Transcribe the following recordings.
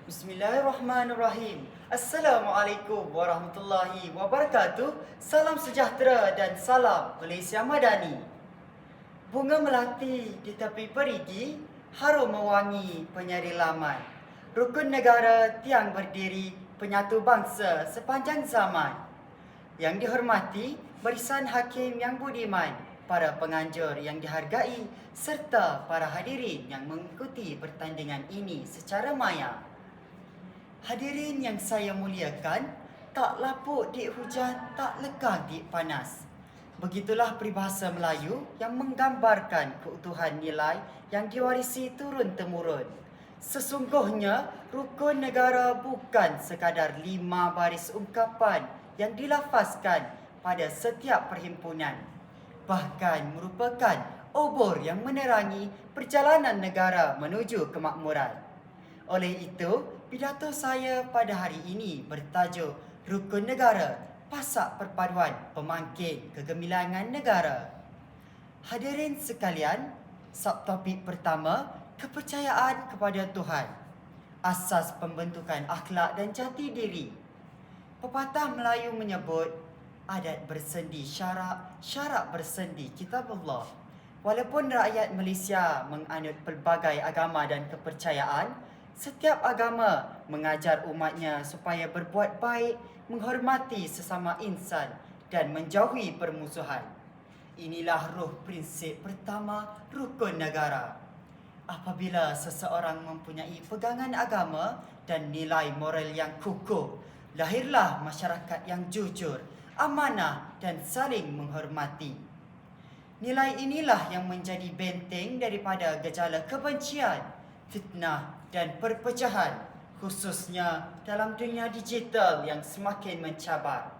Bismillahirrahmanirrahim. Assalamualaikum warahmatullahi wabarakatuh. Salam sejahtera dan salam Malaysia Madani. Bunga melati di tepi perigi, harum mewangi penyeri laman. Rukun negara tiang berdiri, penyatu bangsa sepanjang zaman. Yang dihormati, barisan hakim yang budiman, para penganjur yang dihargai, serta para hadirin yang mengikuti pertandingan ini secara maya. Hadirin yang saya muliakan, tak lapuk di hujan, tak lekang di panas. Begitulah peribahasa Melayu yang menggambarkan keutuhan nilai yang diwarisi turun-temurun. Sesungguhnya, rukun negara bukan sekadar 5 baris ungkapan yang dilafazkan pada setiap perhimpunan. Bahkan merupakan obor yang menerangi perjalanan negara menuju kemakmuran. Oleh itu, pidato saya pada hari ini bertajuk Rukun Negara, Pasak Perpaduan Pemangkin Kegemilangan Negara. Hadirin sekalian, subtopik pertama, kepercayaan kepada Tuhan. Asas pembentukan akhlak dan jati diri. Pepatah Melayu menyebut, adat bersendi syarak, syarak bersendi kitabullah. Walaupun rakyat Malaysia menganut pelbagai agama dan kepercayaan, setiap agama mengajar umatnya supaya berbuat baik, menghormati sesama insan dan menjauhi permusuhan. Inilah ruh prinsip pertama rukun negara. Apabila seseorang mempunyai pegangan agama dan nilai moral yang kukuh, lahirlah masyarakat yang jujur, amanah dan saling menghormati. Nilai inilah yang menjadi benteng daripada gejala kebencian, fitnah dan perpecahan, khususnya dalam dunia digital yang semakin mencabar.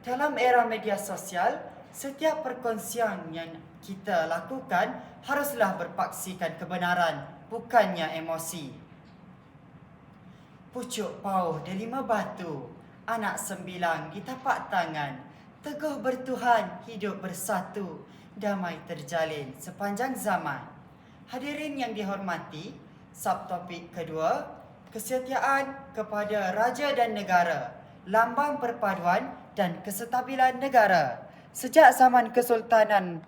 Dalam era media sosial, setiap perkongsian yang kita lakukan haruslah berpaksikan kebenaran, bukannya emosi. Pucuk pauh delima batu, anak sembilang di tapak tangan, teguh bertuhan, hidup bersatu, damai terjalin sepanjang zaman. Hadirin yang dihormati, subtopik kedua, kesetiaan kepada raja dan negara, lambang perpaduan dan kestabilan negara. Sejak zaman Kesultanan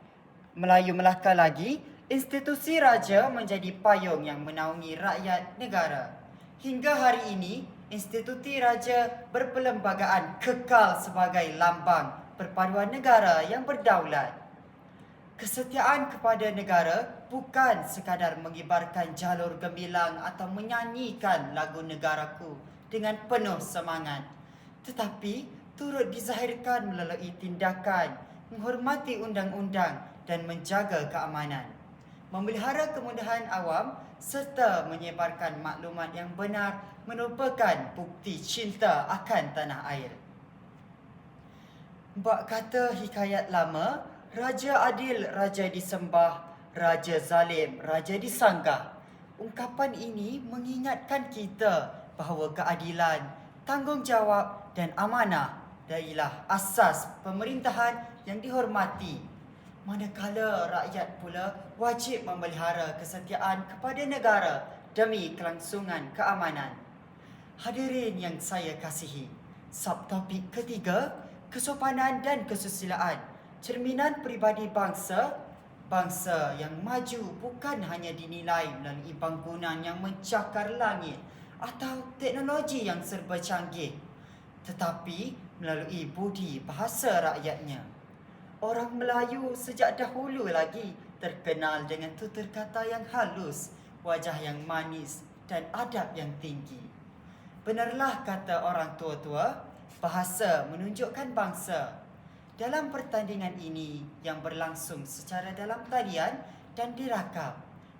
Melayu Melaka lagi, institusi raja menjadi payung yang menaungi rakyat negara. Hingga hari ini, institusi raja berperlembagaan kekal sebagai lambang perpaduan negara yang berdaulat. Kesetiaan kepada negara bukan sekadar mengibarkan jalur gemilang atau menyanyikan lagu negaraku dengan penuh semangat, tetapi turut dizahirkan melalui tindakan menghormati undang-undang dan menjaga keamanan, memelihara kemudahan awam serta menyebarkan maklumat yang benar merupakan bukti cinta akan tanah air. Bak kata hikayat lama, Raja adil, raja disembah, raja zalim, raja disanggah. Ungkapan ini mengingatkan kita bahawa keadilan, tanggungjawab dan amanah ialah asas pemerintahan yang dihormati. Manakala rakyat pula wajib memelihara kesetiaan kepada negara demi kelangsungan keamanan. Hadirin yang saya kasihi, subtopik ketiga, kesopanan dan kesusilaan. Cerminan peribadi bangsa, bangsa yang maju bukan hanya dinilai melalui bangunan yang mencakar langit atau teknologi yang serba canggih, tetapi melalui budi bahasa rakyatnya. Orang Melayu sejak dahulu lagi terkenal dengan tutur kata yang halus, wajah yang manis dan adab yang tinggi. Benarlah kata orang tua-tua, bahasa menunjukkan bangsa. Dalam pertandingan ini yang berlangsung secara dalam talian dan dirakam,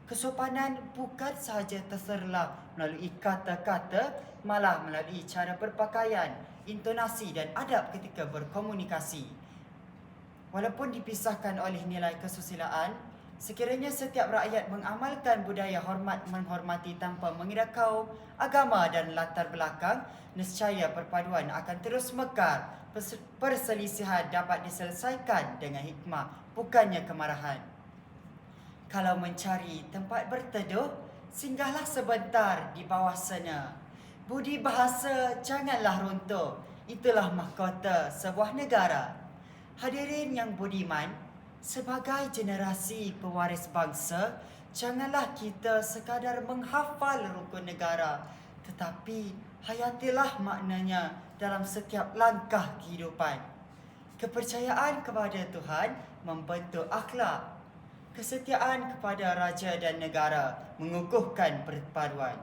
kesopanan bukan sahaja terserlah melalui kata-kata, malah melalui cara berpakaian, intonasi dan adab ketika berkomunikasi. Walaupun dipisahkan oleh nilai kesusilaan, sekiranya setiap rakyat mengamalkan budaya hormat menghormati tanpa mengira kaum, agama dan latar belakang, nescaya perpaduan akan terus mekar. Perselisihan dapat diselesaikan dengan hikmah, bukannya kemarahan. Kalau mencari tempat berteduh, singgahlah sebentar di bawah sana. Budi bahasa janganlah runtuh. Itulah mahkota sebuah negara. Hadirin yang budiman, sebagai generasi pewaris bangsa, janganlah kita sekadar menghafal rukun negara, tetapi hayatilah maknanya dalam setiap langkah kehidupan. Kepercayaan kepada Tuhan membentuk akhlak. Kesetiaan kepada raja dan negara mengukuhkan perpaduan.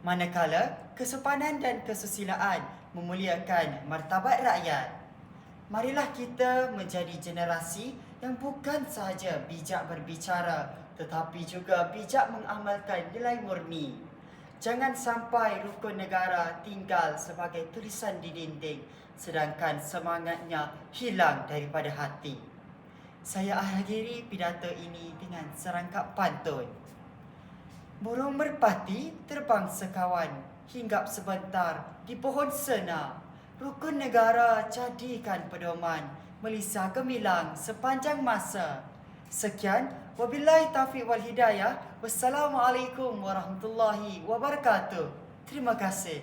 Manakala kesopanan dan kesusilaan memuliakan martabat rakyat. Marilah kita menjadi generasi yang bukan sahaja bijak berbicara, tetapi juga bijak mengamalkan nilai murni. Jangan sampai rukun negara tinggal sebagai tulisan di dinding, sedangkan semangatnya hilang daripada hati. Saya akhiri pidato ini dengan serangkap pantun. Burung merpati terbang sekawan, hinggap sebentar di pohon sena. Rukun negara jadikan pedoman, melisa gemilang sepanjang masa. Sekian, wabillahi taufiq wal hidayah. Wassalamualaikum warahmatullahi wabarakatuh. Terima kasih.